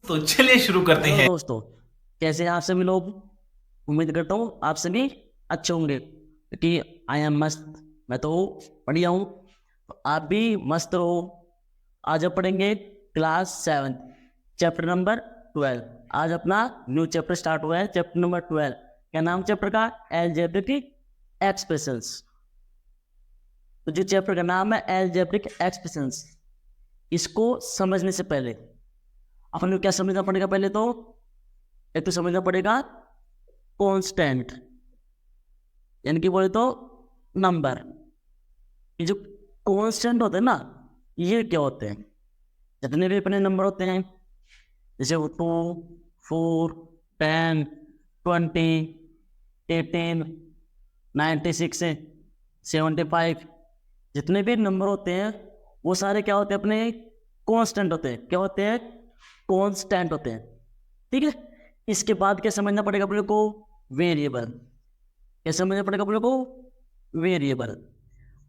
तो चलिए शुरू करते हेलो हैं। दोस्तों, कैसे हैं आप सभी लोग। उम्मीद करता हूँ आप सभी अच्छे होंगे क्योंकि आई एम मस्त। मैं तो बढ़िया हूँ, तो आप भी मस्त रहो। आज हम पढ़ेंगे क्लास 7 चैप्टर नंबर 12। आज अपना न्यू चैप्टर स्टार्ट हुआ है, चैप्टर नंबर 12। क्या नाम चैप्टर का? Algebraic expressions. तो जो चैप्टर का नाम है एलजेब्रिक एक्सप्रेशंस, इसको समझने से पहले अपन को क्या समझना पड़ेगा? पहले तो एक तो समझना पड़ेगा कांस्टेंट, यानी कि बोले तो नंबर। ये जो कांस्टेंट होते हैं ना, ये क्या होते हैं? जितने भी अपने नंबर होते हैं, जैसे 2, 4, 10, 20, 18, 96, 75, जितने भी नंबर होते हैं वो सारे क्या होते हैं? अपने कांस्टेंट होते हैं। क्या होते हैं? कांस्टेंट होते हैं। ठीक है। इसके बाद क्या समझना पड़ेगा अपने को? वेरिएबल। क्या समझना पड़ेगा अपने को? वेरिएबल।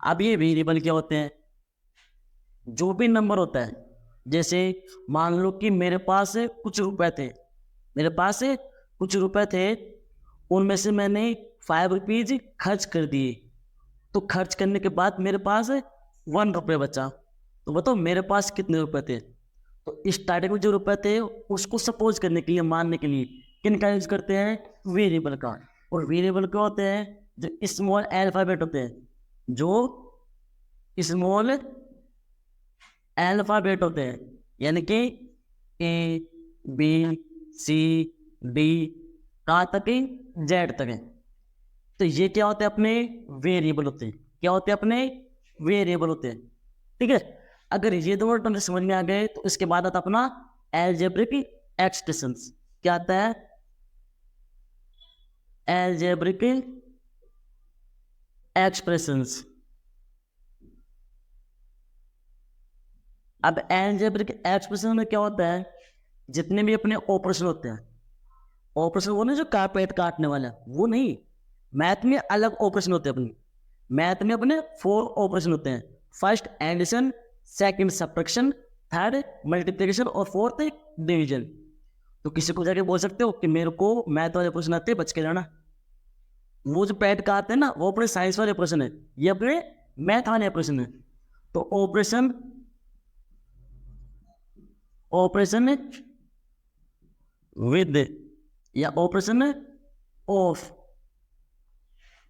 अब ये वेरिएबल क्या होते हैं? जो भी नंबर होता है, जैसे मान लो कि मेरे पास कुछ रुपए थे, मेरे पास कुछ रुपए थे, उनमें से मैंने 5 रुपीज खर्च कर दिए। तो खर्च करने के बाद मेरे पास 1 रुपये बचा। तो बताओ मेरे पास कितने रुपए थे? तो स्टार्टिंग में जो रुपए थे उसको सपोज करने के लिए, मानने के लिए किन का यूज करते हैं? वेरिएबल का। और वेरिएबल क्या होते हैं? जो स्मॉल अल्फाबेट होते हैं, जो स्मॉल अल्फाबेट होते हैं, यानी कि ए, बी, सी, डी, कहाँ तक है? जेड तक है। तो ये क्या होते हैं? अपने वेरिएबल होते हैं। क्या होते हैं? अपने वेरिएबल होते हैं। ठीक है। अगर ये दोनों टर्म समझ में आ गए तो इसके बाद आता अपना एल्जेब्रिक एक्सप्रेशंस। क्या आता है? Algebraic expressions. अब एल्जेब्रिक एक्सप्रेशन में क्या होता है? जितने भी अपने ऑपरेशन होते हैं, ऑपरेशन वो नहीं जो कारपेट काटने वाला, वो नहीं। मैथ में अलग ऑपरेशन होते हैं अपने। मैथ में अपने 4 ऑपरेशन होते हैं। First addition, second subtraction, third multiplication और फोर्थ डिवीजन। तो किसी को जाके बोल सकते हो कि मेरे को मैथ वाले ऑपरेशन आते हैं, बच के जाना। वो जो पैट का आते हैं ना, वो अपने साइंस वाले ऑपरेशन है, ये अपने मैथ वाले ऑपरेशन है। तो ऑपरेशन, ऑपरेशन विद या operation of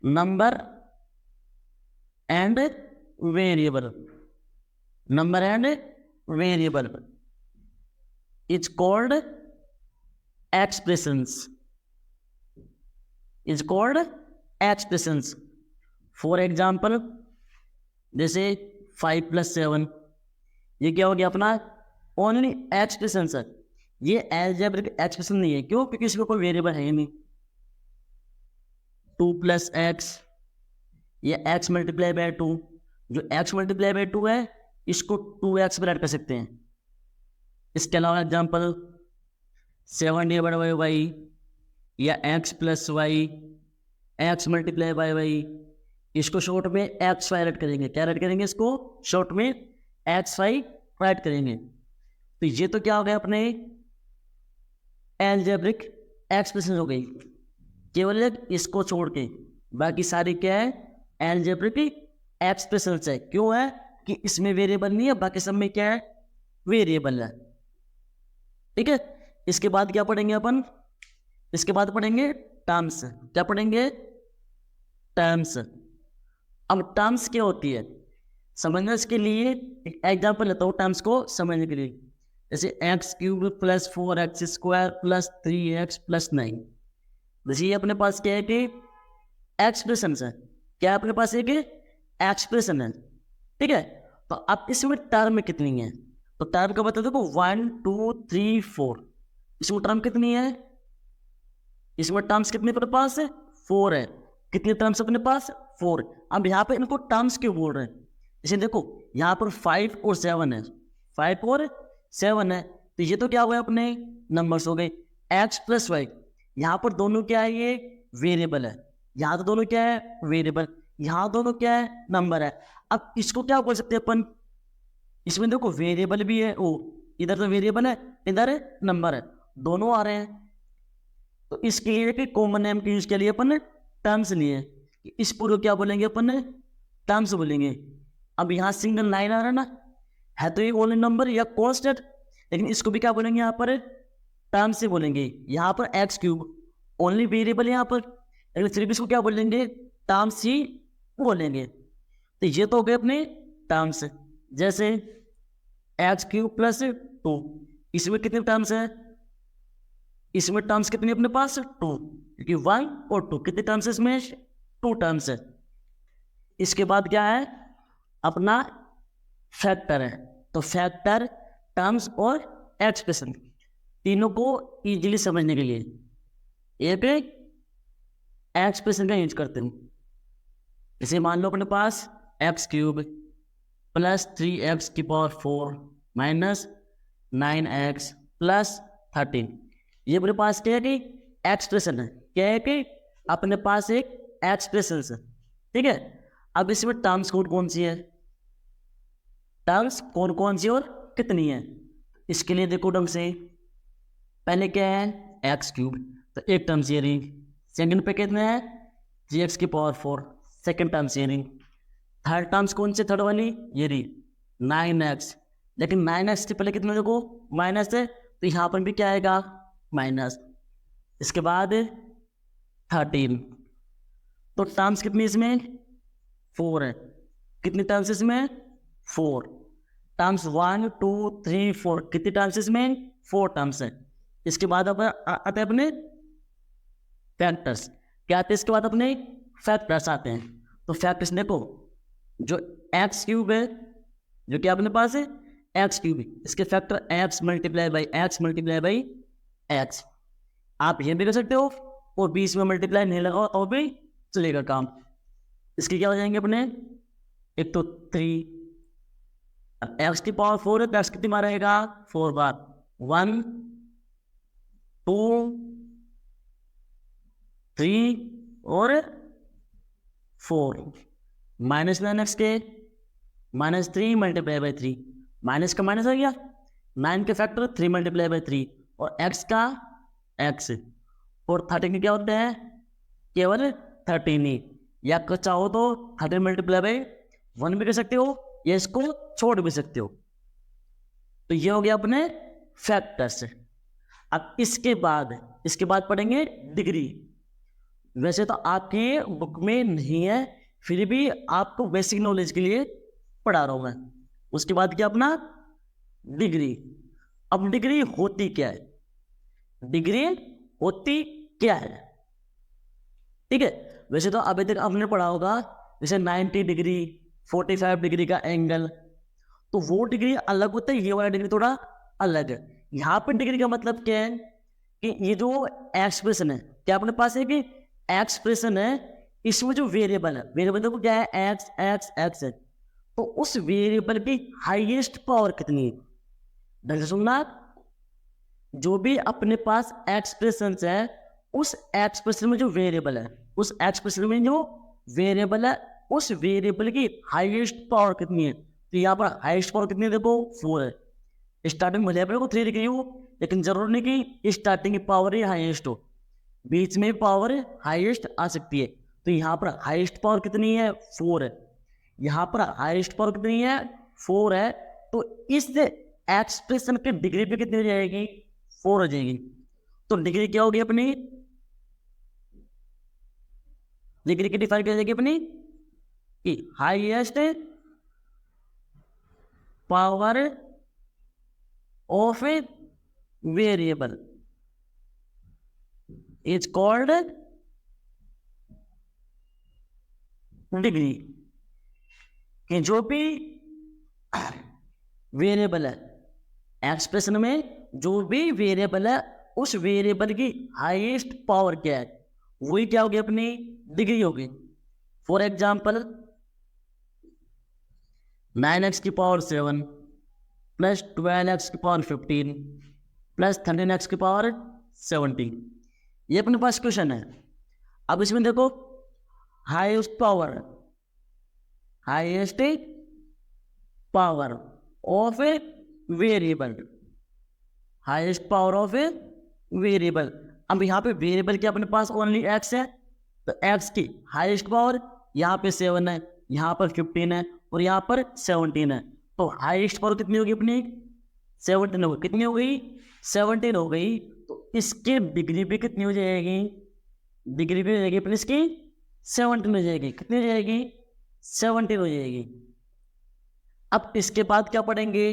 number and variable, number and variable is called expressions, is called expressions. For example, जैसे 5+7, ये क्या हो गया अपना? ओनली एक्सप्रेशन है। ये एल्जेब्रिक एक्सप्रेशन नहीं है। क्यों? क्योंकि इसमें कोई वेरिएबल है ही नहीं। 2+x, ये x मल्टीप्लाई बाय 2। जो x मल्टीप्लाई बाय 2 है, इसको 2x पर ऐड कर सकते हैं। इसके अलावा एग्जाम्पल 7 या x+y, x multiply by y, इसको शॉर्ट में एक्स वाई ऐड करेंगे। क्या ऐड करेंगे? इसको शॉर्ट में एक्स वाई ऐड करेंगे। तो ये तो क्या हो गया? अपने एल्जेब्रिक एक्सप्रेशन हो गई। केवल इसको छोड़ के बाकी सारी क्या है? एल्जेब्रिक एक्सप्रेशन है। क्यों है? कि इसमें वेरिएबल नहीं है, बाकी सब में क्या है? वेरिएबल है। ठीक है। इसके बाद क्या पढ़ेंगे अपन? इसके बाद पढ़ेंगे टर्म्स। क्या पढ़ेंगे? टर्म्स। अब टर्म्स क्या होती है समझने के लिए एक एग्जाम्पल लेता हूँ टर्म्स को समझने के लिए। जैसे x³ + 4x² + 3x + 9। जैसे ये अपने पास क्या है कि एक्सप्रेशन है। क्या अपने पास एक एक्सप्रेशन है। ठीक है। तो अब इसमें टर्म कितनी है? तो टर्म का बता दो, 1, 2, 3, 4। इसमें टर्म कितनी है? इसमें टर्म्स कितने अपने पास है? 4 है। कितने टर्म्स अपने पास? 4। अब यहाँ पे इनको टर्म्स क्यों बोल रहे हैं? जैसे देखो यहाँ पर 5 और 7 है, 5 और 7 है। तो ये तो क्या हुआ अपने? नंबर्स हो गए। x+y, यहाँ पर दोनों क्या है? ये वेरिएबल है। यहाँ तो दोनों क्या है? वेरिएबल। यहाँ दोनों क्या है? नंबर है। अब इसको क्या बोल सकते हैं अपन? इसमें देखो वेरिएबल भी है, ओ इधर तो वेरिएबल है, इधर नंबर है, दोनों आ रहे हैं। तो इसके लिए कि कॉमन नेम के यूज के लिए अपन टर्म्स लिए, इस पूरे क्या बोलेंगे अपन, टर्म्स बोलेंगे। अब यहाँ सिंगल लाइन आ रहा है ना, है तो ये ओनली नंबर या कॉन्स्टेंट, लेकिन इसको भी क्या बोलेंगे यहाँ पर, टर्म्स से बोलेंगे। यहाँ पर एक्स क्यूब ओनली वेरिएबल यहाँ पर, लेकिन फिर भी इसको क्या बोलेंगे, टर्म्स ही बोलेंगे। तो ये तो हो गए अपने टर्म्स। जैसे एक्स क्यूब प्लस 2, इसमें कितने टर्म्स है, इसमें टर्म्स कितने अपने पास 2, क्योंकि 1 और 2 कितने टर्म्स है इसमें, 2 टर्म्स है। इसके बाद क्या है अपना फैक्टर है। तो फैक्टर, टर्म्स और एक्सप्रेशन, तीनों को इजीली समझने के लिए एक एक्सप्रेशन का यूज करते हैं। इसे मान लो अपने पास x cube plus 3x⁴ minus 9x plus 13, ये अपने पास क्या है कि एक्सप्रेशन है, क्या है कि अपने पास एक एक्सप्रेशन है, ठीक है। अब इसमें टर्म्स कौन कौन सी है, टर्म्स कौन कौन सी और कितनी है, इसके लिए देखो ढंग से। पहले क्या है एक्स क्यूब, तो एक टर्म्स ये रही। सेकंड पे कितने हैं 3x⁴, सेकंड टर्म्स ये रही। थर्ड टर्म्स कौन से, थर्ड वाली ये रही 9x, लेकिन 9x से पहले कितने देखो माइनस है, तो यहाँ पर भी क्या आएगा माइनस। इसके बाद 13, तो टर्म्स कितनी इसमें 4 है, कितनी टर्म्स इसमें 4, टर्म्स 1 2 3 4, कितनी टर्म्स इसमें 4 टर्म्स है। इसके बाद अब आते हैं अपने फैक्टर्स, क्या आते हैं इसके बाद अपने फैक्टर्स आते हैं। तो फैक्टर्स देखो, जो एक्स क्यूब है, जो कि अपने पास है एक्स क्यूब, इसके factor x multiply by x multiply by x, आप ये भी कर सकते हो, और 20 में मल्टीप्लाई नहीं लगाओ और भी चलेगा काम। इसके क्या हो जाएंगे अपने, एक तो 3, x⁴ है तो x कितनी बार रहेगा 4 बार, 1 2 3 और 4, माइनस 9x के -3 मल्टीप्लाई बाई 3, माइनस का माइनस आ गया, 9 के फैक्टर 3 मल्टीप्लाई बाई 3, और x का x, और 13 के क्या होते हैं केवल 13 ही, या चाहो तो 13 मल्टीप्लाई बाई 1 भी कर सकते हो, या इसको छोड़ भी सकते हो। तो ये हो गया अपने फैक्टर्स। अब इसके बाद पढ़ेंगे डिग्री। वैसे तो आपके बुक में नहीं है, फिर भी आपको बेसिक नॉलेज के लिए पढ़ा रहा हूं मैं। उसके बाद क्या अपना डिग्री। अब डिग्री होती क्या है, डिग्री होती क्या है, ठीक है। वैसे तो अभी तक आपने पढ़ा होगा जैसे 90 डिग्री 45 डिग्री का एंगल, तो वो डिग्री अलग होता है, ये वाला डिग्री थोड़ा अलग है। यहाँ पर डिग्री का मतलब क्या है कि ये जो एक्सप्रेशन है, क्या अपने पास है कि एक्सप्रेशन है, इसमें जो वेरिएबल है, वेरिएबल देखो क्या है एक्स एक्स एक्स है, तो उस वेरिएबल की हाईएस्ट पावर कितनी है, ढंग से सुनना। जो भी अपने पास एक्सप्रेशन है, उस एक्सप्रेशन में जो वेरिएबल है, उस एक्सप्रेशन में जो वेरिएबल है, उस वेरिएबल की हाईएस्ट पावर कितनी है। तो यहाँ पर हाईएस्ट पावर कितनी है देखो 4 है। स्टार्टिंग में को 3 दिख रही हो, लेकिन जरूर नहीं कि स्टार्टिंग की पावर ही हाईएस्ट हो, बीच में पावर हाईएस्ट आ सकती है। तो यहाँ पर हाईएस्ट पावर कितनी है 4 है, यहाँ पर हाईएस्ट पावर कितनी है 4 है। तो इस एक्सप्रेशन की डिग्री पे कितनी हो जाएगी 4 हो जाएगी। तो डिग्री क्या होगी अपनी, डिग्री की डिफाइन क्या जाएगी अपनी कि highest power of a variable is called degree. कि जो भी वेरिएबल है एक्सप्रेशन में, जो भी वेरिएबल है, उस वेरिएबल की हाईएस्ट पावर क्या है, वही क्या होगी अपनी डिग्री होगी। For example 9x⁴ plus 12x⁵ plus 13x⁴ ये अपने पास क्वेश्चन है। अब इसमें देखो highest power of a variable, highest power of a variable. अब यहाँ पे वेरिएबल के अपने पास ओनली एक्स है, तो एक्स की हाईएस्ट पावर यहाँ पे 7 है, यहाँ पर 15 है और यहाँ पर 17 है। तो हाईएस्ट पावर कितनी होगी अपनी? 17 होगी। कितनी हो गई? 17 हो गई। तो इसकी डिग्री भी कितनी हो जाएगी? डिग्री भी हो जाएगी अपनी इसकी 17 हो जाएगी। कितनी हो जाएगी? 17 हो जाएगी। अब इसके बाद क्या पढ़ेंगे?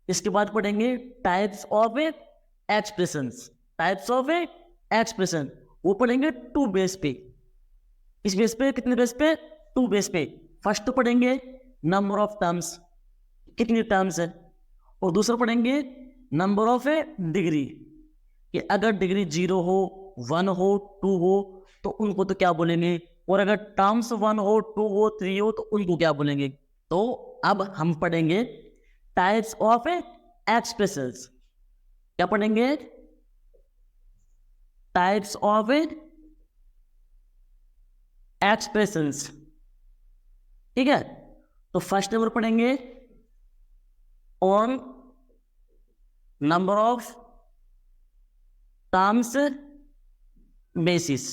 इसके बाद पढ़ेंगे types of expressions. Types of expression वो पढ़ेंगे 2 बेस पे। इस बेस पे कितने बेस पे? 2 बेस पे। फर्स्ट तो पढ़ेंगे नंबर ऑफ टर्म्स, कितनी टर्म्स है, और दूसरा पढ़ेंगे नंबर ऑफ डिग्री, कि अगर डिग्री 0 हो, 1 हो, 2 हो तो उनको तो क्या बोलेंगे, और अगर टर्म्स 1 हो, 2 हो, 3 हो तो उनको क्या बोलेंगे। तो अब हम पढ़ेंगे टाइप्स ऑफ एक्सप्रेशंस। क्या पढ़ेंगे? Types of expressions. ठीक है, तो फर्स्ट नंबर पढ़ेंगे on number of terms basis.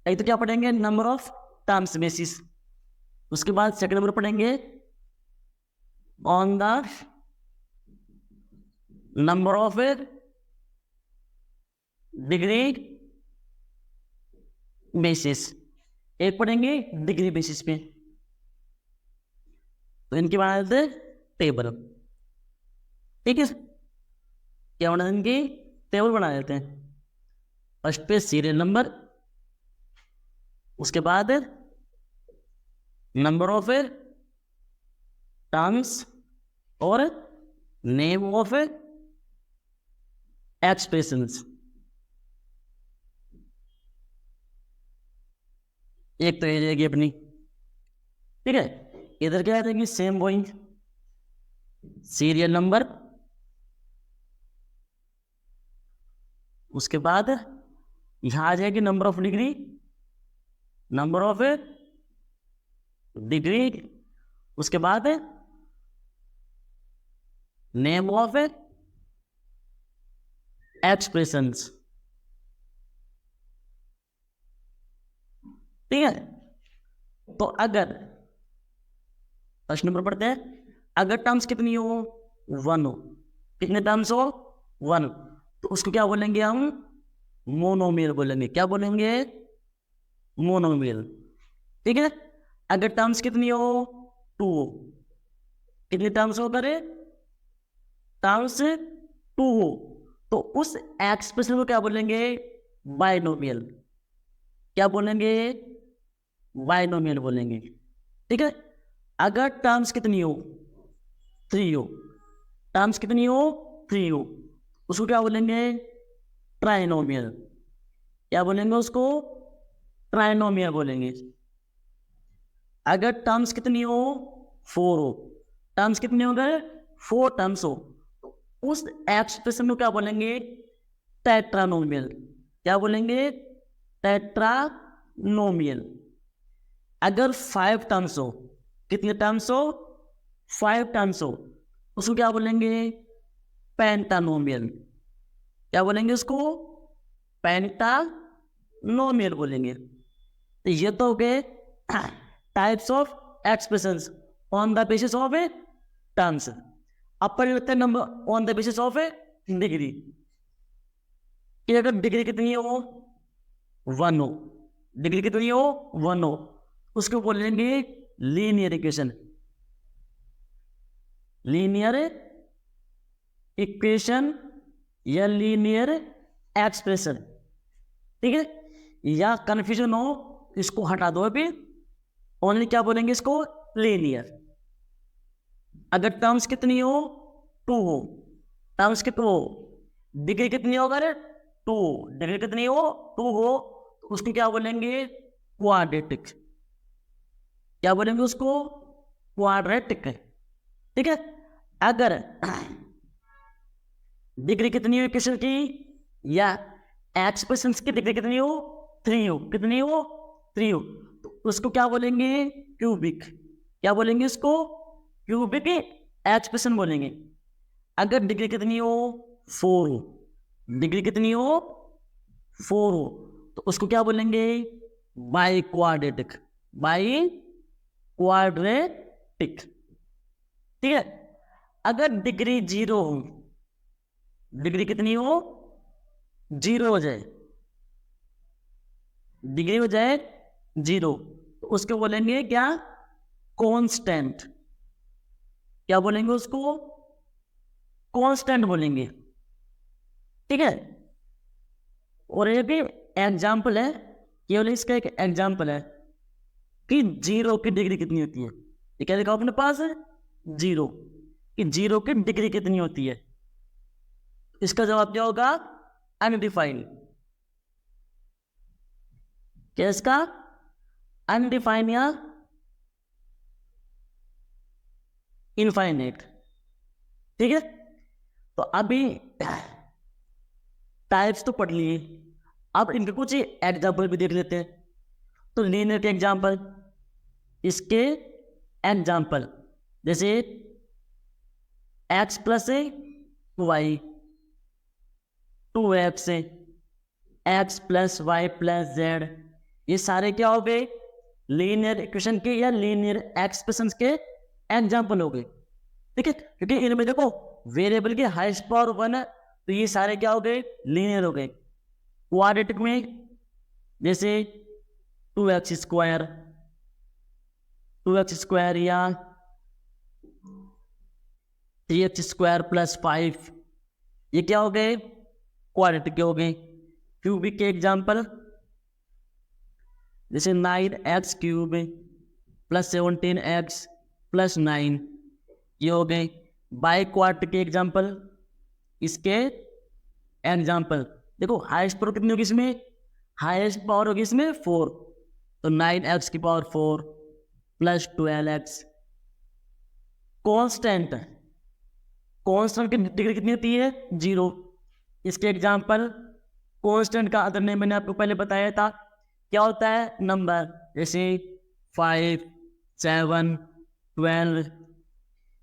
एक तो क्या पढ़ेंगे? Number of terms basis. उसके बाद सेकंड नंबर पढ़ेंगे on the number of degree basis. एक पढ़ेंगे डिग्री बेसिस पे, तो इनके बना देते टेबल। ठीक है, क्या बना इनकी? टेबल बना देते हैं। फर्स्ट पे सीरियल नंबर, उसके बाद नंबर ऑफ टर्म्स और नेम ऑफ एक्सप्रेशंस। एक तो ये जाएगी अपनी। ठीक है, इधर क्या रहेगी? सेम वही सीरियल नंबर, उसके बाद यहां आ जाएगी number of degree, number of degree, उसके बाद नेम ऑफ एक्सप्रेशंस। ठीक है, तो अगर फर्स्ट नंबर पढ़ते हैं, अगर टर्म्स कितनी हो? 1 हो। कितने टर्म्स हो? 1। तो उसको क्या बोलेंगे हम? मोनोमियल बोलेंगे। क्या बोलेंगे? मोनोमियल। ठीक है, अगर टर्म्स कितनी हो? 2 हो। कितनी टर्म्स हो? करे टर्म्स 2 हो तो उस एक्सप्रेशन को क्या बोलेंगे? बाइनोमियल। क्या बोलेंगे? बाइनोमियल बोलेंगे। ठीक है, अगर टर्म्स कितनी हो? 3 हो। टर्म्स कितनी हो? 3 हो, उसको क्या बोलेंगे? ट्राइनोमियल। क्या बोलेंगे उसको? ट्राइनोमियल बोलेंगे। अगर टर्म्स कितनी हो? 4 हो। टर्म्स कितने हो गए? 4 टर्म्स हो, उस एक्सप्रेशन को क्या बोलेंगे? टेट्रानोमियल। क्या बोलेंगे? टेट्रानोमियल। अगर 5 टर्म्स हो, कितने टर्म्स हो? 5 टर्म्स हो, उसको क्या बोलेंगे? पेंटानोमियल। क्या बोलेंगे उसको? पेंटानोमियल बोलेंगे। तो ये तो हो गए types of expressions on the basis of A terms. अब पढ़ लेते हैं number on the basis of A degree, कि अगर डिग्री कितनी हो? 1 हो। डिग्री कितनी हो? 1 हो, उसको बोलेंगे लीनियर इक्वेशन। लीनियर इक्वेशन या लीनियर एक्सप्रेशन। ठीक है, या कंफ्यूजन हो इसको हटा दो। अभी ओनली क्या बोलेंगे इसको? लीनियर। अगर टर्म्स कितनी हो? 2 हो। टर्म्स कितनी हो? डिग्री कितनी हो? अगर 2, डिग्री कितनी हो? 2 हो, तो उसको क्या बोलेंगे? क्वाड्रेटिक। क्या बोलेंगे उसको? क्वाड्रेटिक। ठीक है, अगर डिग्री कितनी हो इक्वेशन की या एक्सप्रेशंस की डिग्री कितनी हो? 3 हो। कितनी हो? 3 हो, तो उसको क्या बोलेंगे? क्यूबिक। क्या बोलेंगे इसको? क्यूबिक एक्सप्रेशन बोलेंगे। अगर डिग्री कितनी हो? 4 हो, डिग्री कितनी हो 4 हो, तो उसको क्या बोलेंगे बाई क्वाड्रेटिक, बाई क्वाड्रेटिक। ठीक है, अगर डिग्री 0 हो, डिग्री कितनी हो 0 हो जाए, डिग्री हो जाए 0, तो उसको बोलेंगे क्या कांस्टेंट, क्या बोलेंगे उसको कांस्टेंट बोलेंगे। ठीक है, और ये भी एग्जाम्पल है, केवल इसका एक एग्जाम्पल है कि 0 की डिग्री कितनी होती है। ये क्या लिखा अपने पास है 0, कि 0 की डिग्री कितनी होती है, इसका जवाब क्या होगा अनडिफाइंड। क्या इसका अनडिफाइंड या इनफाइनाइट। ठीक है, तो अभी टाइप्स तो पढ़ लिए, अब इनके कुछ एग्जाम्पल भी देख लेते हैं। तो लीनियर के एग्जाम्पल, इसके एग्जाम्पल जैसे x plus y, 2x, x plus y plus z, ये सारे क्या हो गए लीनियर इक्वेशन के या लीनियर एक्सप्रेशंस के एग्जाम्पल हो गए। ठीक है, क्योंकि इनमें देखो वेरिएबल की हाईएस्ट पावर 1 है, तो ये सारे क्या हो गए लीनियर हो गए। क्वाड्रेटिक में जैसे 2x स्क्वायर, 2x स्क्वायर या 3x स्क्वायर प्लस 5, ये क्या हो गए क्वाड्रेटिक के हो गए। क्यूबिक के एग्जाम्पल जैसे 9x cube plus 17x plus 9, ये हो गए। बाई क्वाड्रेटिक के एग्जाम्पल, इसके एग्जाम्पल देखो हाईएस्ट पावर कितनी होगी इसमें, हाईएस्ट पावर होगी इसमें 4, तो 9x की power 4 plus 12x। Constant, constant की डिग्री कितनी होती है 0, इसके एग्जाम्पल कांस्टेंट का अदर नेम मैंने आपको पहले बताया था, क्या होता है नंबर, जैसे 5, 7, 12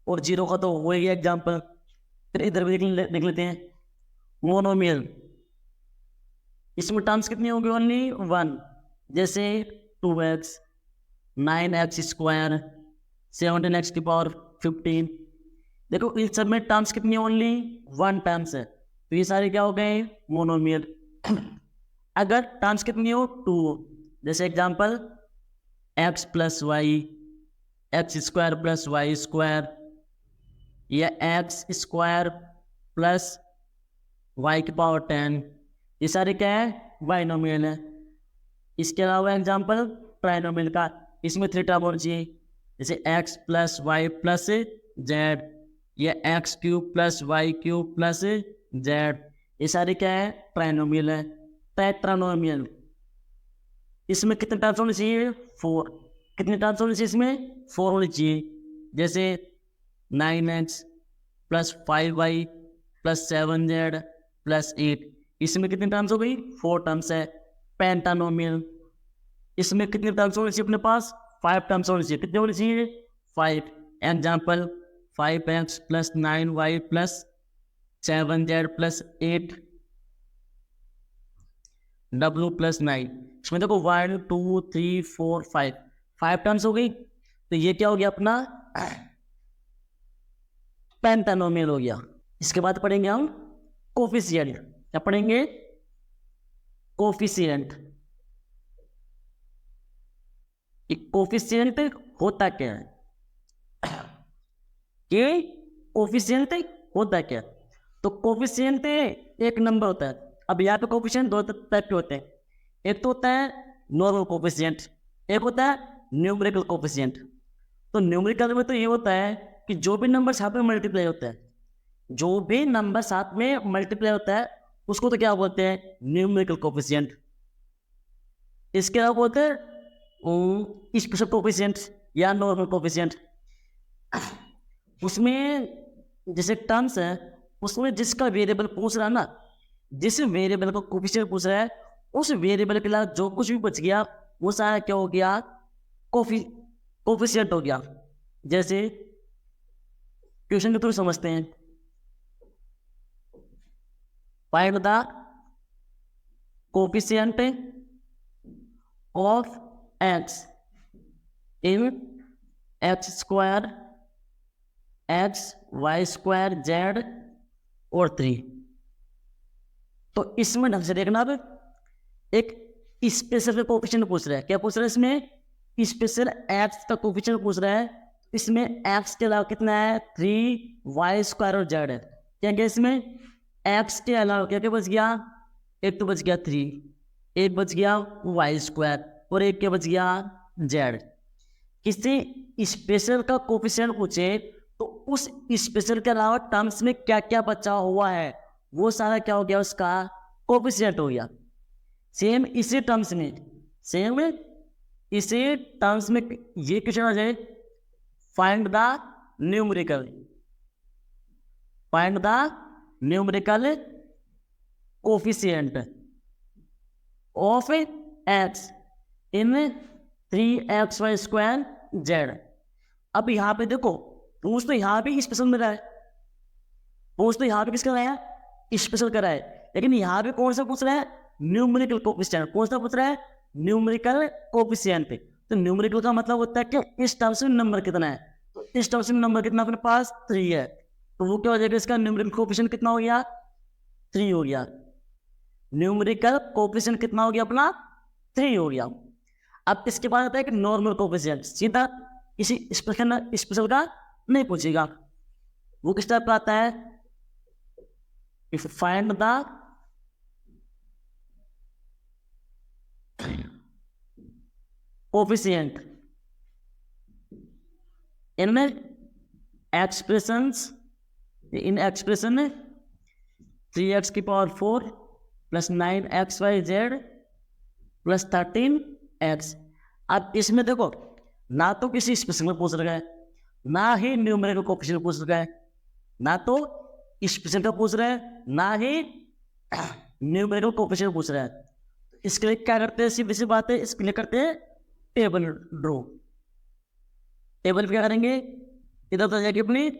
और 0 का तो हो गया एग्जाम्पल। फिर इधर भी देख लेते हैं मोनोमियल, इसमें टर्म्स कितनी होंगी ओनली 1, जैसे 2x, 9x स्क्वायर, 17x की पावर 15। देखो इन सब में टर्म्स कितनी ओनली 1 टर्म्स है, तो ये सारे क्या हो गए मोनोमियल। अगर टर्म्स कितनी हो 2, जैसे example x plus y, x square plus y square, या एक्स स्क्वायर प्लस वाई की पावर 10, ये सारे क्या है बाइनोमियल है। इसके अलावा एग्जांपल ट्राइनोमियल का, इसमें 3 टर्म होनी चाहिए, जैसे x plus y plus z, या x cube plus y cube plus z, ये सारे क्या है ट्राइनोमियल है। टेट्रानोमियल, इसमें कितने टर्म्स होने चाहिए 4, कितने टर्म्स होने चाहिए इसमें 4 होने चाहिए, जैसे 9x plus 5y plus 7z plus 8, इसमें कितने टर्म्स हो गई 4 टर्म्स है। पेंटानोमियल, इसमें कितने टर्म्स होने चाहिए अपने पास 5 टर्म्स होने चाहिए, कितने होने चाहिए 5। Example 5x plus 9y plus 7z plus 8 w plus 9, इसमें देखो 1 2 3 4 5 टर्म्स हो गई, तो ये क्या हो गया अपना पेंटानोमियल हो गया। इसके बाद पढ़ेंगे हम कोफिशिएंट, क्या पढ़ेंगे कोफिशिएंट। कोफिशिएंट होता क्या है कि कोफिशिएंट होता क्या, तो कोफिशिएंट एक नंबर होता है। अब यहाँ पे कोफिशिएंट 2 टाइप के होते हैं, एक तो होता है नॉर्मल कोफिशिएंट, एक होता है न्यूमेरिकल कोफिशिएंट। तो न्यूमेरिकल में तो ये होता है कि जो भी नंबर साथ में मल्टीप्लाई होता है, जो भी नंबर साथ में मल्टीप्लाई होता है उसको तो क्या बोलते हैं न्यूमेरिकल कोफिशिएंट। इसके अलावा बोलते हैं स्पेशल कोफिशिएंट या नॉर्मल कोफिशिएंट। उसमें जैसे टर्म्स है, उसमें जिसका वेरिएबल पूछ रहा है ना, जिस वेरिएबल को कोफिशिएंट पूछ रहा है, उस वेरिएबल के अलावा जो कुछ भी बच गया वो सारा क्या हो गया कोफिशिएंट हो गया। जैसे क्वेश्चन के थ्रू समझते हैं, find the coefficient of x in x square, x, y square, z और 3। तो इसमें ढंग से देखना, अब एक स्पेशल कोफिशिएंट पूछ रहा है। क्या पूछ रहा है इसमें? स्पेशल एक्स का कोफिशिएंट पूछ रहा है। इसमें एक्स के अलावा कितना है? 3, वाई स्क्वायर और जेड है। क्या क्या इसमें? एक्स के अलावा क्या क्या बच गया? एक तो बच गया 3, एक बच गया वाई स्क्वायर और एक क्या बच गया? जेड। किसी स्पेशल का कोफिशिएंट पूछे तो उस स्पेशल के अलावा टर्म्स में क्या क्या बचा हुआ है वो सारा क्या हो गया? उसका कोफिशिएंट हो गया। सेम इसी टर्म्स में ये क्वेश्चन आ जाए, find the numerical coefficient of x in 3xy square Z. अब यहाँ पे देखो, पूछ तो यहाँ पे स्पेशल में रहा है, पूछ तो यहाँ पे किसका रहा है? स्पेशल का रहा है। लेकिन यहाँ पे कौन सा पूछ रहा है? Numerical coefficient. कौन सा पूछ रहा है? Numerical coefficient. तो न्यूमेरिकल का मतलब होता है कि इस टर्म्स में नंबर कितना है। तो इस टर्म्स में नंबर कितना अपने पास? 3 है। तो वो क्या हो जाएगा? इसका न्यूमेरिकल कोफिशिएंट कितना हो गया? 3 हो गया। न्यूमेरिकल कोफिशिएंट कितना हो गया अपना? 3 हो गया। अब इसके बाद आता है कि नॉर्मल कोफिशिएंट। सीधा किसी स्पेशल का नहीं पूछेगा। वो किस टाइप का आता है? If find the coefficient in expressions, in expression 3x की power 4 plus 9xyz plus 13x। अब इसमें देखो, ना तो किसी स्पेशल में पूछ रहा है, ना ही न्यूमेरिकल कोफिशिएंट पूछ रहा है, ना तो स्पेशल का पूछ रहा है, ना ही न्यूमेरिकल कोफिशिएंट पूछ रहा है। इसके लिए क्या करते हैं? सीधी सी बात है, इसके लिए करते हैं टेबल ड्रॉ। टेबल क्या करेंगे? इधर तो जाएगी अपनी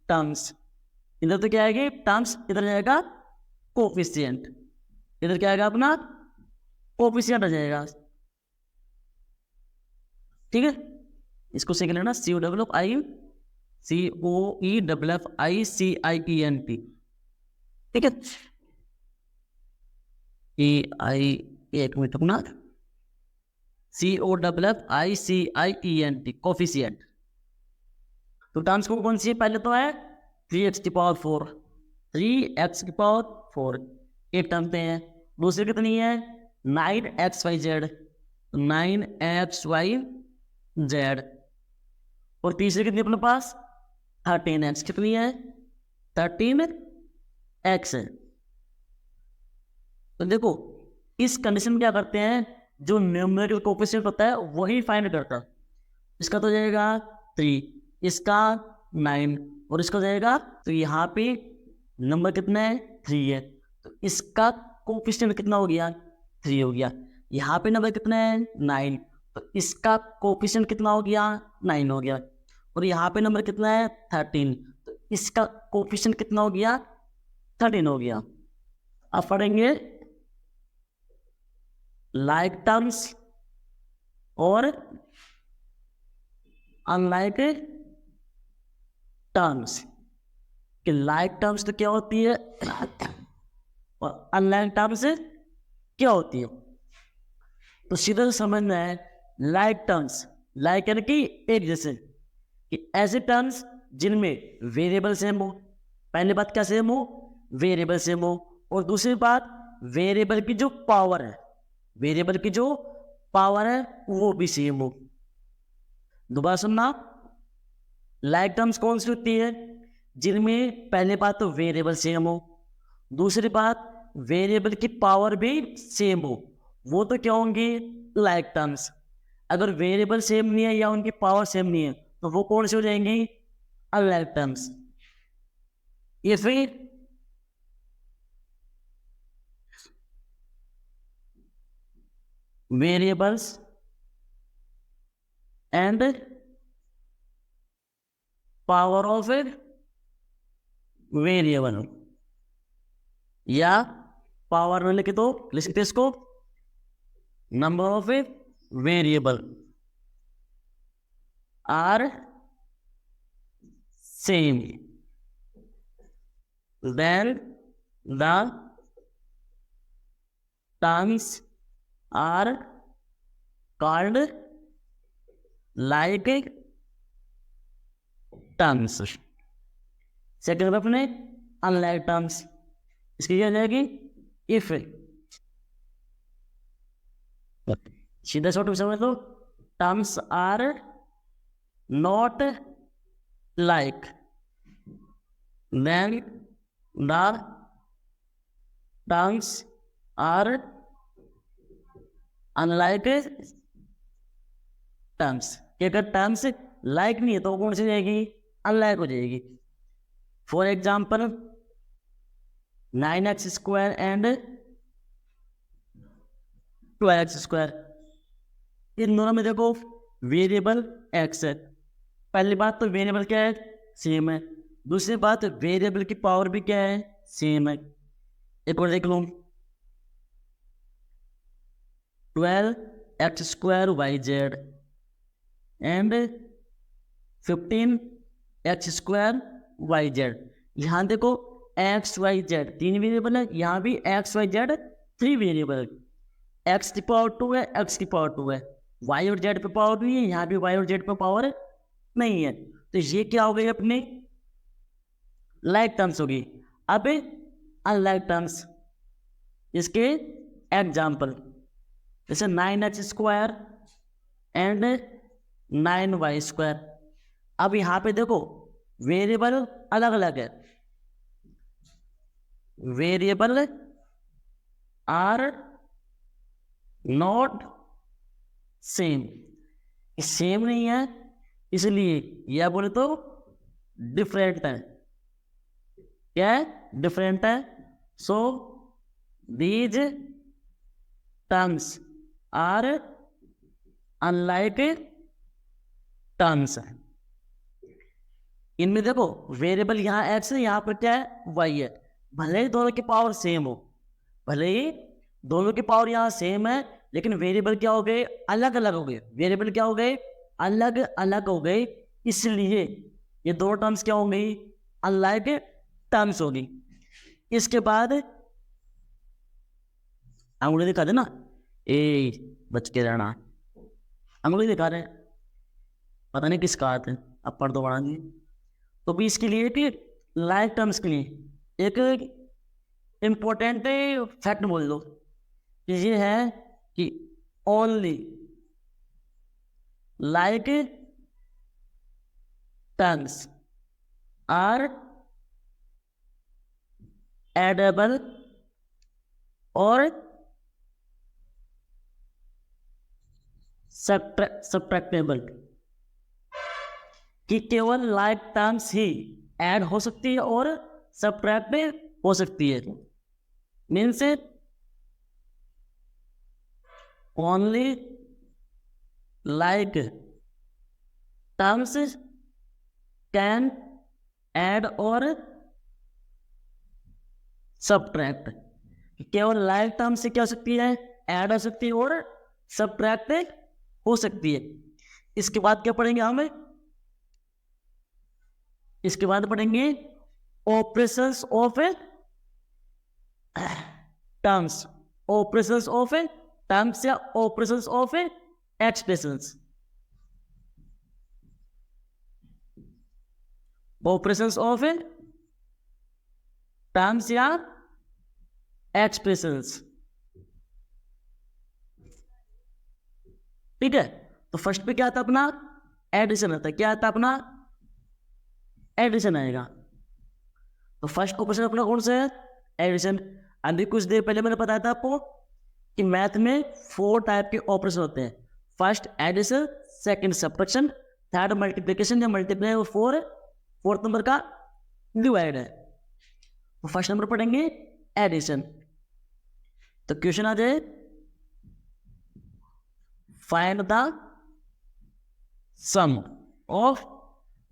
टर्म्स, इधर तो क्या आएगी? टर्म्स, इधर जाएगा कोफिशिएंट, इधर क्या आएगा? अपना कोफिशिएंट आ जाएगा। ठीक है, इसको सीख लेना। COEFFICIENT। ठीक है, एक मिनट अपना, COFFICIENT कोफिशिएंट। तो टर्म्स को कौन सी है? पहले तो है 3x की पावर 4, 3x की पावर 4 एक टर्म पे है। दूसरी कितनी है? 9xyz, 9xyz। और तीसरी कितनी अपने पास? 13x। कितनी है? 13x है। तो देखो, इस कंडीशन में क्या करते हैं? जो न्यूमेरिकल कोफिशिएंट होता है वही फाइंड करता है। इसका तो जाएगा 3, इसका 9 और इसका जाएगा, तो यहाँ पे नंबर कितना है? 3 है। तो इसका कोफिशिएंट कितना हो गया? 3 हो गया। यहाँ पे नंबर कितना है? 9। तो इसका कोफिशिएंट कितना हो गया? 9 हो गया। और यहाँ पे नंबर कितना है? 13। तो इसका कोफिशिएंट कितना हो गया? 13 हो गया। अब पढ़ेंगे लाइक टर्म्स और अनलाइक टर्म्स। कि लाइक टर्म्स तो क्या होती है और अनलाइक टर्म्स क्या होती है। तो सीधा समझना है, लाइक टर्म्स, लाइक यानी कि एक जैसे, कि ऐसे टर्म्स जिनमें वेरिएबल सेम हो। पहली बात क्या सेम हो? वेरिएबल सेम हो। और दूसरी बात, वेरिएबल की जो पावर है, वेरिएबल की जो पावर है वो भी सेम हो। दोबारा सुनना, लाइक टर्म्स कौन सी होती है? जिनमें पहले बात तो वेरिएबल सेम हो, दूसरी बात वेरिएबल की पावर भी सेम हो, वो तो क्या होंगी? Like terms. अगर वेरिएबल सेम नहीं है या उनकी पावर सेम नहीं है तो वो कौन सी हो जाएंगी? Unlike terms. ये फिर variables and power of variable या पावर में लिखे तो लिख सकते इसको number of a variable are same then the terms are called like terms. Second में अपने अनलाइक टर्म्स, इसकी क्या हो जाएगी इफ। सीधा शॉर्ट में समझ लो, terms are not like then the terms are unlike terms। कि अगर टर्म्स लाइक नहीं है तो कौन सी जाएगी, अनलाइक हो जाएगी। For example 9x² and 12x², इन दोनों में देखो वेरिएबल x है। पहली बात तो वेरिएबल क्या है, सेम है। दूसरी बात वेरिएबल की पावर भी क्या है, सेम है। एक और देख लो 12x² एंड 15x²। यहाँ देखो x,y,z तीन वेरिएबल है, यहाँ भी x,y,z 3 वेरिएबल है। x की पावर 2 है, x की पावर 2 है, y और z पे पावर भी है, यहाँ भी y और z पे पावर नहीं है। तो ये क्या हो गई अपने लाइक टर्म्स होगी। अब अनलाइक टर्म्स, इसके एग्जाम्पल जैसे 9x² एंड 9y²। अब यहाँ पे देखो वेरिएबल अलग अलग है, variable are not same, same नहीं है इसलिए यह बोले तो डिफरेंट है। क्या है, डिफरेंट है। So these terms are unlike terms. इनमें देखो वेरिएबल यहाँ x है, यहाँ पर क्या है, y है। भले ही दोनों की पावर सेम हो, भले ही दोनों की पावर यहाँ सेम है, लेकिन वेरिएबल क्या हो गए, अलग अलग हो गए। वेरिएबल क्या हो गए, अलग अलग हो गए, इसलिए ये दो टर्म्स क्या हो गई, अनलाइक टर्म्स होगी। इसके बाद अंगुली दिखा देना, बच के रहना, अंगुली दिखा रहे, पता नहीं किसका हाथ है, अब पढ़ दो बड़ा नहीं। तो भी इसके लिए कि लाइक टर्म्स के लिए एक इंपॉर्टेंट फैक्ट बोल दो कि ये है कि only like terms are addable और सब्ट्रैक्टेबल, कि केवल लाइक टर्म्स ही ऐड हो सकती है और सब्ट्रैक्ट हो सकती है। Means only like terms can add और सब्ट्रैक्ट, केवल लाइक टर्म्स से क्या हो सकती है, ऐड हो सकती है और सब्ट्रैक्ट हो सकती है। इसके बाद क्या पढ़ेंगे हमें, इसके बाद पढ़ेंगे operations of terms, operations of terms या operations of expressions, operations of terms या एक्सप्रेशंस। ठीक है, तो फर्स्ट पे क्या आता अपना, एडिशन आता है। क्या आता अपना, एडिशन आएगा। तो फर्स्ट ऑपरेशन अपना कौन सा है, एडिशन। अभी कुछ देर पहले मैंने बताया था आपको कि मैथ में 4 टाइप के ऑपरेशन होते हैं। First addition, second subtraction, third multiplication या मल्टीप्लाई, और फोर्थ नंबर का डिवाइड है। तो फर्स्ट नंबर पढ़ेंगे एडिशन। तो क्वेश्चन आ जाए, find the sum of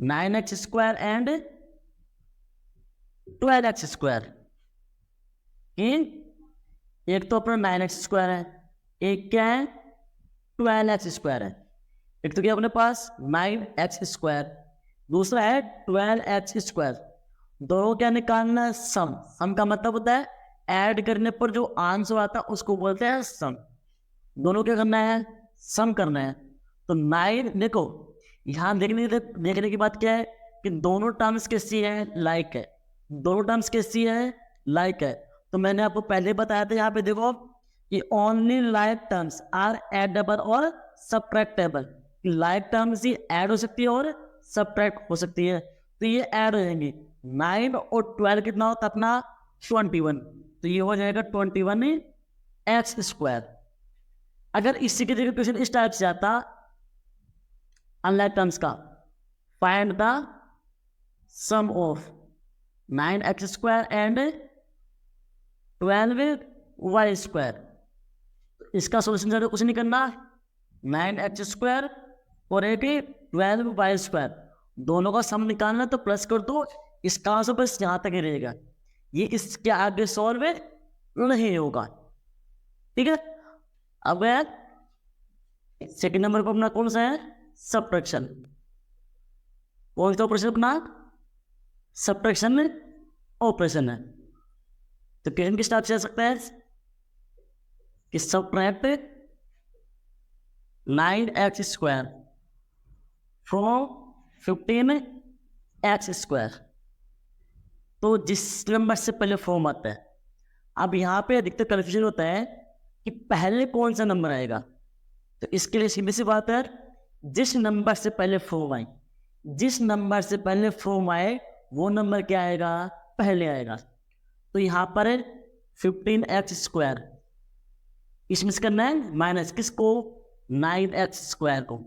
9x² and 12x² in एक तो अपना 9x² है, एक क्या है 12x², है। एक तो क्या अपने पास 9x², दूसरा है 12x²। दोनों क्या निकालना है, सम। सम का मतलब होता है ऐड करने पर जो आंसर आता है उसको बोलते हैं सम। दोनों क्या करना है, सम करना है। तो 9 देखो, यहाँ देखने की बात क्या है कि दोनों टर्म्स कैसी है, लाइक है। दोनों टर्म्स कैसी है, लाइक है। तो मैंने आपको पहले बताया था यहाँ पे देखो कि only like terms are addable और सब्ट्रैक्टेबल। लाइक टर्म्स ही ऐड हो सकती है और सब्ट्रैक्ट हो सकती है। तो ये ऐड हो जाएंगे, 9 और 12 कितना होता है अपना 21। तो ये हो जाएगा 21x²। अगर इसी की जगह क्वेश्चन इस टाइप से आता अनलाइक टर्म्स का, find the sum of 9x² and 12y²। इसका सोल्यूशन ज़्यादा कुछ नहीं करना, 9x² और 12y², दोनों का सम निकालना। तो प्लस कर दो, इसका आंसर बस यहाँ तक ही रहेगा, ये इसके आगे सॉल्व नहीं होगा। ठीक है। अब सेकंड नंबर पर अपना कौन सा है, सब्ट्रैक्शन। कौन सा ऑपरेशन अपना, सब्ट्रैक्शन ऑपरेशन है। तो क्वेश्चन किस टाइप से आ सकता है कि सब्ट्रैक्ट 9x² फ्रॉम 15x²। तो जिस नंबर से पहले फॉर्म आता है, अब यहाँ पे अधिकतर कन्फ्यूजन होता है कि पहले कौन सा नंबर आएगा। तो इसके लिए सीधी सी बात है, जिस नंबर से पहले फॉर्म आए, जिस नंबर से पहले फॉर्म आए वो नंबर क्या आएगा, पहले आएगा। तो यहाँ पर 15x², इसमें से करना है माइनस किसको, 9x² को।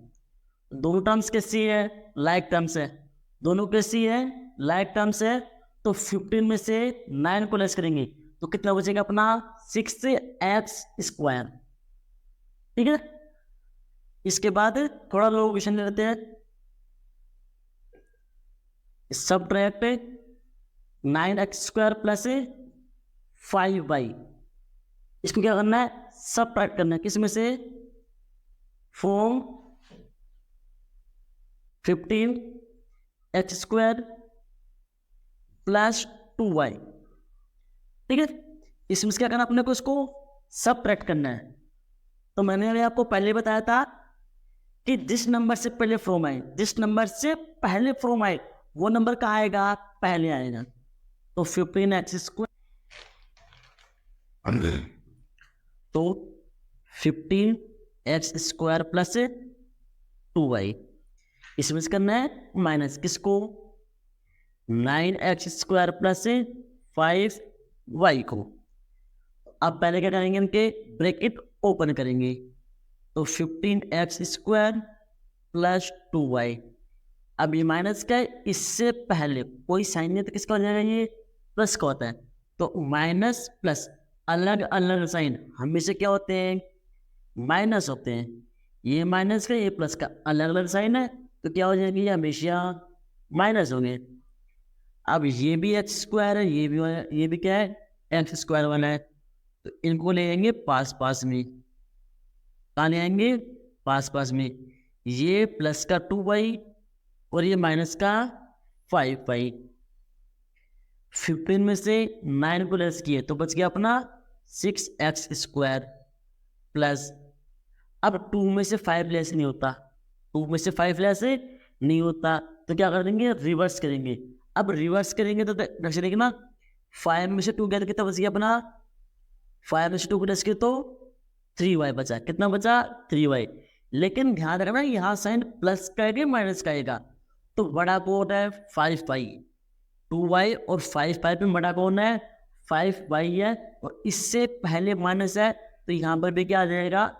दोनों टर्म्स कैसी है, लाइक टर्म्स है। दोनों कैसी है, लाइक टर्म्स है। तो 15 में से 9 को लेस करेंगे तो कितना बचेगा अपना 6x²। ठीक है। इसके बाद थोड़ा लोग क्वेश्चन ले लेते हैं, सब्ट्रैक्ट 9x² प्लस 5y। इसको क्या करना है, सब्ट्रैक्ट करना है किसमें से, फ्रॉम 15x² प्लस 2y। ठीक है। इसमें से क्या करना अपने को, इसको सब्ट्रैक्ट करना है। तो मैंने आपको पहले बताया था कि जिस नंबर से पहले फ्रॉम आए, जिस नंबर से पहले फ्रॉम आए वो नंबर कहाँ आएगा, पहले आएगा। तो 15x², तो 15x² प्लस 2y। इसमें से करना है माइनस किसको, 9x² प्लस 5y को। अब पहले क्या करेंगे, इनके ब्रैकेट ओपन करेंगे। तो 15x² प्लस 2y। अब ये माइनस का है, इससे पहले कोई साइन नहीं, तो किसका हो जाएगा, ये प्लस का होता है। तो माइनस प्लस अलग अलग साइन हमेशा क्या होते हैं, माइनस होते हैं। ये माइनस का, ये प्लस का अलग अलग साइन है, तो क्या हो जाएंगे, ये हमेशा माइनस होंगे। अब ये भी x² है, ये भी क्या है, x² वाला है। तो इनको ले आएंगे पास पास में, कहाँ ले आएंगे, पास पास में। ये प्लस का 2y और ये माइनस का 5y। 15 में से 9 को लेस किए तो बच गया अपना 6x² प्लस, अब 2 में से 5 लेस नहीं होता, 2 में से 5 लेस नहीं होता, तो क्या कर देंगे, रिवर्स करेंगे। अब रिवर्स करेंगे तो चलेंगे ना, 5 में से 2 गया तो कितना बच गया अपना, 5 में से 2 को लेस किए तो 3y बचा। कितना बचा, 3y। लेकिन ध्यान रखना यहाँ साइन प्लस का है माइनस का आएगा। तो बड़ा कौन है, 5y। 2y और 5 में बड़ा कौन है, 5y है। और इससे पहले माइनस है, तो यहाँ पर भी क्या आ जाएगा,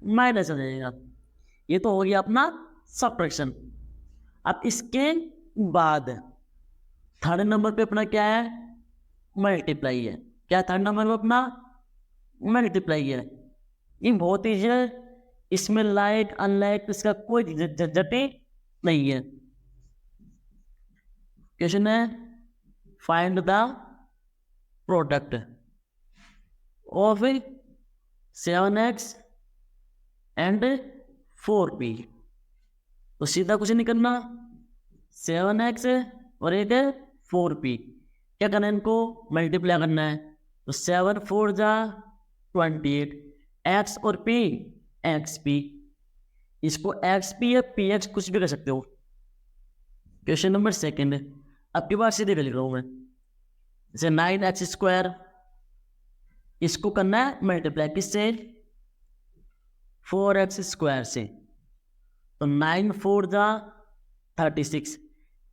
माइनस आ जाएगा। ये तो हो गया अपना सब्ट्रैक्शन। अब इसके बाद थर्ड नंबर पे अपना क्या है, मल्टीप्लाई है। क्या थर्ड नंबर पे अपना मल्टीप्लाई है। ये बहुत ही है, इसमें लाइक अनलाइक इसका कोई झंझट नहीं है। क्वेश्चन है find the product of 7x and 4p। तो सीधा कुछ नहीं करना, 7x और एक है 4p, क्या करना है, इनको मल्टीप्लाई करना है। तो 7 4 जा 28, x और p xp, इसको xp या px कुछ भी कर सकते हो। क्वेश्चन नंबर सेकंड, आपके पास सीधे कर लिख रहा हूँ मैं, जैसे 9x स्क्वायर, इसको करना है मल्टीप्लाई किससे, 4x स्क्वायर से। तो 9 4 जा 36,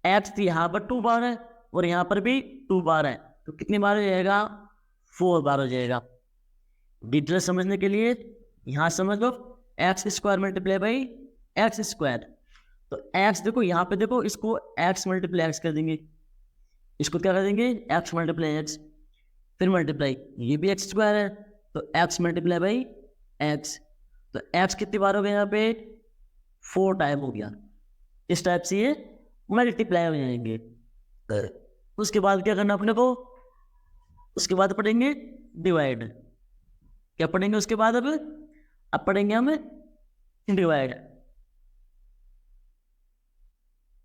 x यहाँ पर 2 बार है और यहाँ पर भी 2 बार है, तो कितनी बार हो जाएगा, 4 बार हो जाएगा। डिटेल समझने के लिए यहाँ समझ लो, x square multiply by x square. तो एक्स देखो यहाँ पे देखो, इसको एक्स मल्टीप्लाई एक्स कर देंगे, इसको क्या कर देंगे, एक्स मल्टीप्लाई एक्स, फिर मल्टीप्लाई, ये भी एक्स स्क्वायर है तो एक्स मल्टीप्लाई बाई एक्स। तो एक्स कितनी बार हो गया यहाँ पे, 4 टाइम हो गया। इस टाइप से ये मल्टीप्लाई हो जाएंगे। उसके बाद क्या करना अपने को, उसके बाद पढ़ेंगे डिवाइड। क्या पढ़ेंगे उसके बाद, अब पढ़ेंगे हम डिवाइड।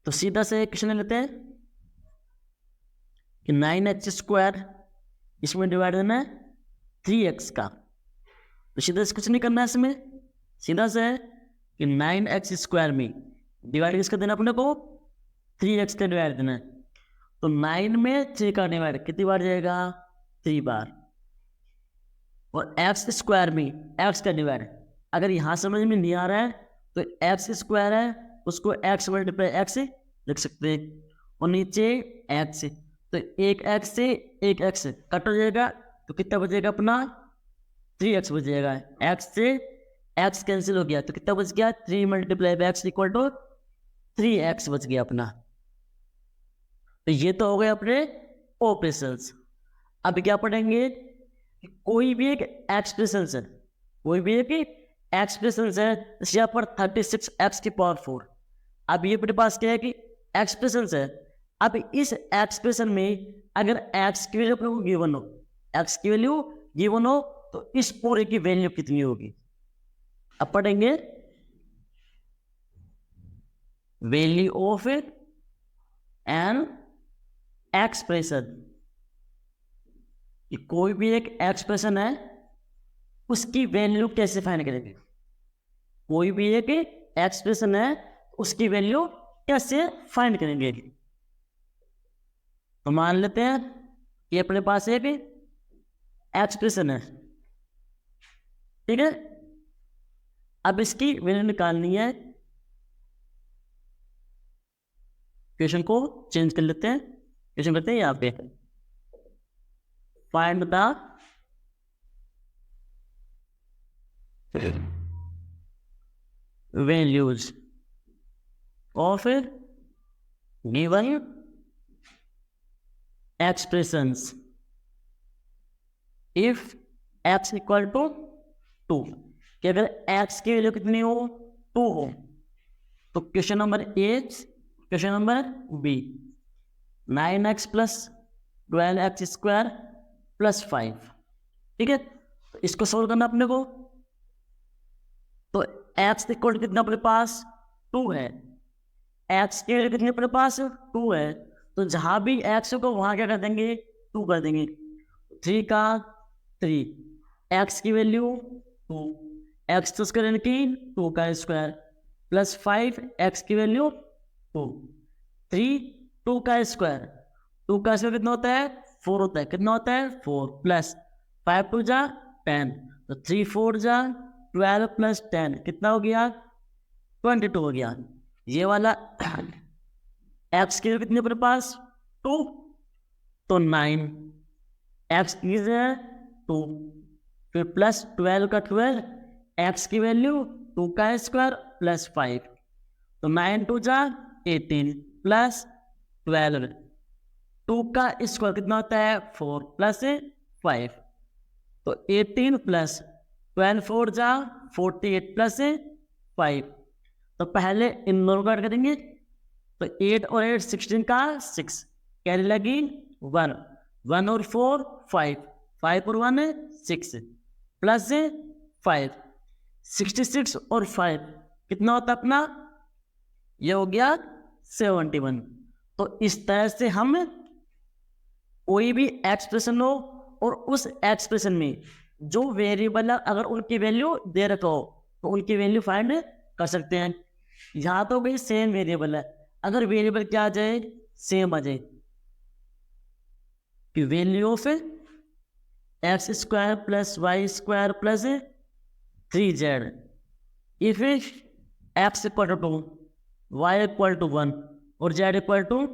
तो सीधा से क्वेश्चन लेते हैं कि 9x स्क्वायर, इसमें डिवाइड करना है 3x का। तो सीधा से कुछ नहीं करना है इसमें, सीधा से है कि 9x स्क्वायर में डिवाइड किसका देना अपने को, 3x का डिवाइड देना है। तो 9 में 3 का डिवाइड कितनी बार जाएगा, 3 बार। और एक्स स्क्वायर में एक्स का डिवाइड, अगर यहाँ समझ में नहीं आ रहा है तो एक्स स्क्वायर है उसको एक्स मल्टीप्लाई एक्स लिख सकते हैं, और नीचे एक्स, तो एक एक्स से एक एक्स कट हो जाएगा, तो कितना बचेगा अपना, 3x बचेगा। एक्स से एक्स कैंसिल हो गया तो कितना बच गया, 3 multiply by x equal to 3x बच गया अपना। तो ये तो हो गए अपने ऑपरेशंस। अब क्या पढ़ेंगे, कोई भी एक एक्सप्रेशन है, कोई भी एक एक्सप्रेशन है, जैसे यहाँ पर 36x की पावर 4। अब ये अपने पास क्या है कि एक्सप्रेशन है। अब इस एक्सप्रेशन में अगर x की वैल्यू गिवन हो, x की वैल्यू गिवन हो, तो इस पूरे की वैल्यू कितनी होगी। अब पढ़ेंगे वैल्यू ऑफ एन एक्सप्रेशन। कोई भी एक एक्सप्रेशन है उसकी वैल्यू कैसे फाइंड करेंगे, कोई भी एक एक्सप्रेशन है उसकी वैल्यू कैसे फाइंड करेंगे। तो मान लेते हैं कि अपने पास एक एक्सप्रेशन है, ठीक है। अब इसकी वैल्यू निकालनी है, क्वेश्चन को चेंज कर लेते हैं, क्वेश्चन करते हैं यहाँ पे, find the values of given expressions if x equal to 2। कि अगर x की वैल्यू कितनी हो, 2 हो, तो question number A, question number B, 9x plus 12x square plus 5, ठीक है। तो इसको सोल्व करना अपने को। तो x इक्वल कितना अपने पास 2 है, x की वैल्यू कितनी अपने पास 2 है, तो जहां भी x को वहां क्या कर देंगे, 2 कर देंगे। 3 का 3, x की वैल्यू 2, x तो स्क्वायर की 2 का स्क्वायर प्लस 5, x की वैल्यू 2, 3 2 का स्क्वायर, 2 का स्क्वायर कितना होता है, 4 होता है, कितना होता है 4, प्लस 5 2 जा 10, तो 3 4 जा 12 प्लस 10 कितना हो गया, 22 हो गया। ये वाला x की कितनी अपने पास 2, तो 9, x की है 2, फिर प्लस 12 का 12, x की वैल्यू 2 का स्क्वायर प्लस 5, तो 9 2 जा 18 प्लस 12, 2 का स्क्वायर कितना होता है 4 प्लस 5, तो 18 प्लस 12 4 जा 48 प्लस 5। तो पहले इन दोनों का करेंगे, तो 8 और 8 16 का 6, कैरी लगी 1, 1 और 4 5, 5 और 1 6 प्लस 5 66 और 5 कितना होता है अपना, ये हो गया 71। तो इस तरह से हम कोई भी एक्सप्रेशन हो और उस एक्सप्रेशन में जो वेरिएबल है अगर उनकी वैल्यू दे रखा हो तो उनकी वैल्यू फाइंड कर सकते हैं। यहाँ तो भाई सेम वेरिएबल है, अगर वेरिएबल क्या आ जाए, सेम आ जाए कि value of x square plus y square plus 3z if x equal to y equal to 1 और z इक्वल टू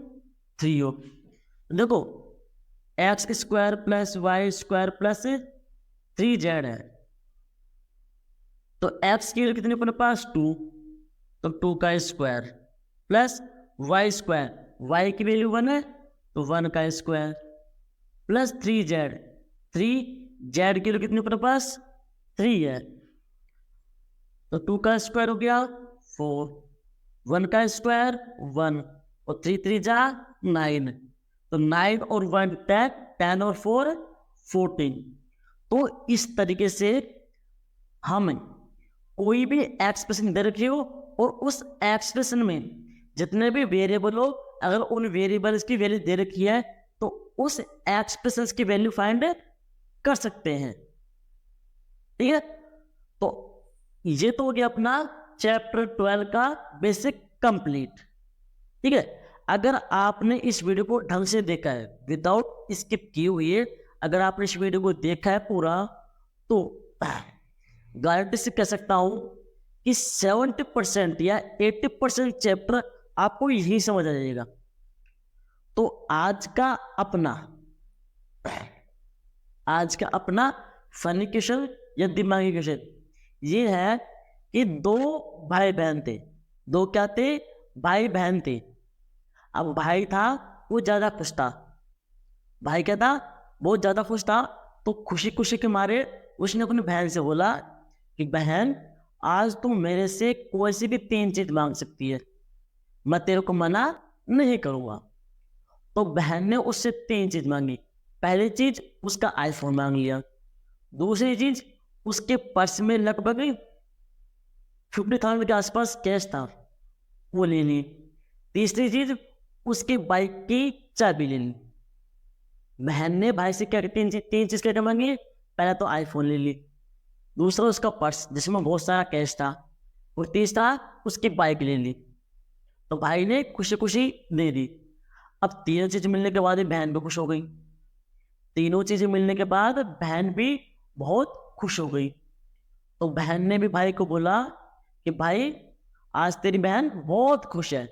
3 हो। देखो x square plus y square plus 3z है, तो एक्स की वैल्यू कितनी अपने पास 2, तो 2 का square plus y square, y की वैल्यू 1 है तो 1 का स्क्वायर प्लस 3z, 3z की वैल्यू कितनी अपने पास 3 है, तो 2 का स्क्वायर हो गया 4, 1 का स्क्वायर 1 और 3 3 जा 9, तो 9 और 1 10, 10 और 4 14। तो इस तरीके से हम कोई भी एक्सप्रेशन दे रखी हो और उस एक्सप्रेशन में जितने भी वेरिएबल हो अगर उन वेरिएबल्स की वैल्यू दे रखी है तो उस एक्सप्रेशन की वैल्यू फाइंड कर सकते हैं। ठीक है, तो ये तो हो गया अपना चैप्टर 12 का बेसिक कंप्लीट। ठीक है, अगर आपने इस वीडियो को ढंग से देखा है विदाउट स्किप किए हुए, अगर आपने इस वीडियो को देखा है पूरा तो गारंटी से कह सकता हूं कि 70% या 80% चैप्टर आपको यही समझ आ जाएगा। तो आज का अपना फनी क्वेश्चन या दिमागी क्वेश्चन ये है कि 2 भाई बहन थे, 2 क्या थे, भाई बहन थे। अब भाई था वो ज्यादा खुश था, भाई क्या था, बहुत ज्यादा खुश था, तो खुशी खुशी के मारे उसने अपनी बहन से बोला कि बहन आज तुम मेरे से कोई सी भी 3 चीज मांग सकती है, मैं तेरे को मना नहीं करूंगा। तो बहन ने उससे 3 चीज मांगी। पहली चीज उसका आईफोन मांग लिया, दूसरी चीज उसके पर्स में लगभग 50,000 के आसपास कैश था वो ले ली, तीसरी चीज उसकी बाइक की चाबी ले ली। बहन ने भाई से क्या 3 चीज क्या मांगी, पहला तो आईफोन ले ली, दूसरा उसका पर्स जिसमें बहुत सारा कैश था, और तीसरा उसकी बाइक ले ली। तो भाई ने खुशी खुशी दे दी। अब तीनों चीज मिलने के बाद बहन भी खुश हो गई, तीनों चीजें मिलने के बाद बहन भी बहुत खुश हो गई। तो बहन ने भी भाई को बोला कि भाई आज तेरी बहन बहुत खुश है,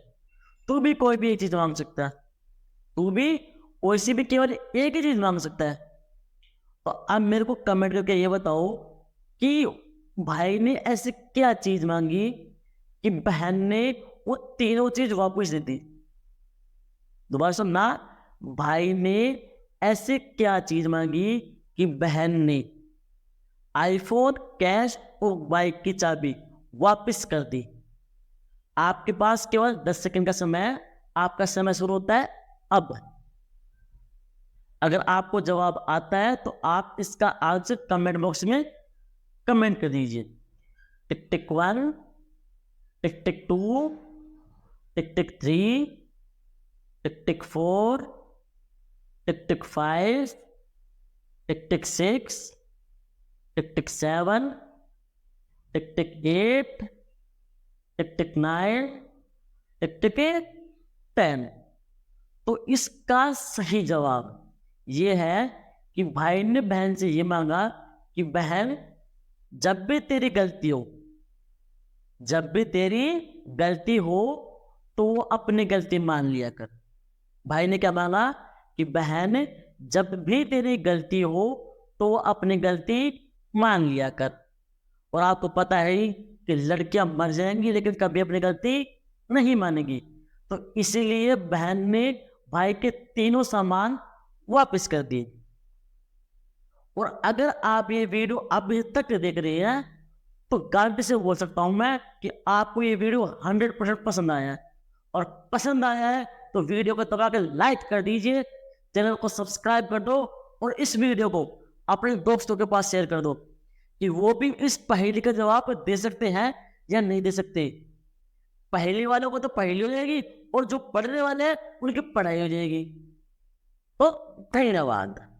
तू भी कोई भी एक चीज मांग सकता है, तू भी कोई सी भी केवल एक ही चीज मांग सकता है। तो अब मेरे को कमेंट करके ये बताओ कि भाई ने ऐसे क्या चीज मांगी कि बहन ने वो तीनों चीज वापस दे दी। दोबारा सुनना, भाई ने ऐसे क्या चीज मांगी कि बहन ने आईफोन, कैश और बाइक की चाबी वापस कर दी। आपके पास केवल 10 सेकंड का समय है, आपका समय शुरू होता है अब। अगर आपको जवाब आता है तो आप इसका आंसर कमेंट बॉक्स में कमेंट कर दीजिए। टिक टिक 1, टिक टिक 2, टिक टिक 3, टिक टिक 4, टिक टिक 5, टिक टिक 6, टिक टिक 7, टिक टिक 8, टिक टिक 9, टिक टिक 10। तो इसका सही जवाब ये है कि भाई ने बहन से ये मांगा कि बहन जब भी तेरी गलती हो तो वो अपनी गलती मान लिया कर। भाई ने क्या मांगा कि बहन जब भी तेरी गलती हो तो वो अपनी गलती मान लिया कर। और आपको पता है कि लड़कियां मर जाएंगी लेकिन कभी अपनी गलती नहीं मानेगी, तो इसीलिए बहन ने भाई के तीनों सामान वापस कर दिए। और अगर आप ये वीडियो अभी तक देख रहे हैं तो गारंटी से बोल सकता हूं मैं कि आपको ये वीडियो 100% पसंद आया है। और पसंद आया है तो वीडियो को दबा के लाइक कर दीजिए, चैनल को सब्सक्राइब कर दो और इस वीडियो को अपने दोस्तों के पास शेयर कर दो कि वो भी इस पहेली का जवाब दे सकते हैं या नहीं दे सकते। पहेली वालों को तो पहेली हो जाएगी और जो पढ़ने वाले हैं उनकी पढ़ाई हो जाएगी। तो धन्यवाद।